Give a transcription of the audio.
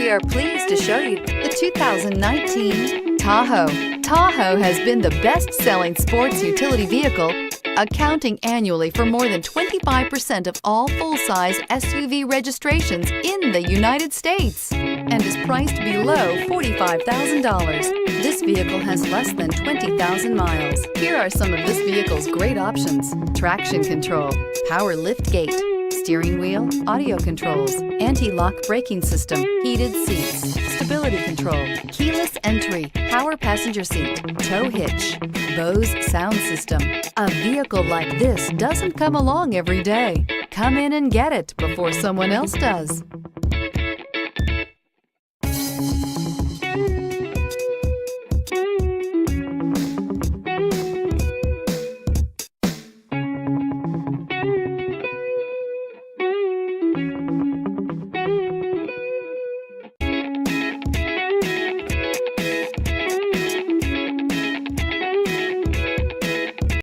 We are pleased to show you the 2019 Tahoe. Tahoe has been the best-selling sports utility vehicle, accounting annually for more than 25% of all full-size SUV registrations in the United States and is priced below $45,000. This vehicle has less than 20,000 miles. Here are some of this vehicle's great options: traction control, power liftgate, steering wheel audio controls, anti-lock braking system, heated seats, stability control, keyless entry, power passenger seat, tow hitch, Bose sound system. A vehicle like this doesn't come along every day. Come in and get it before someone else does.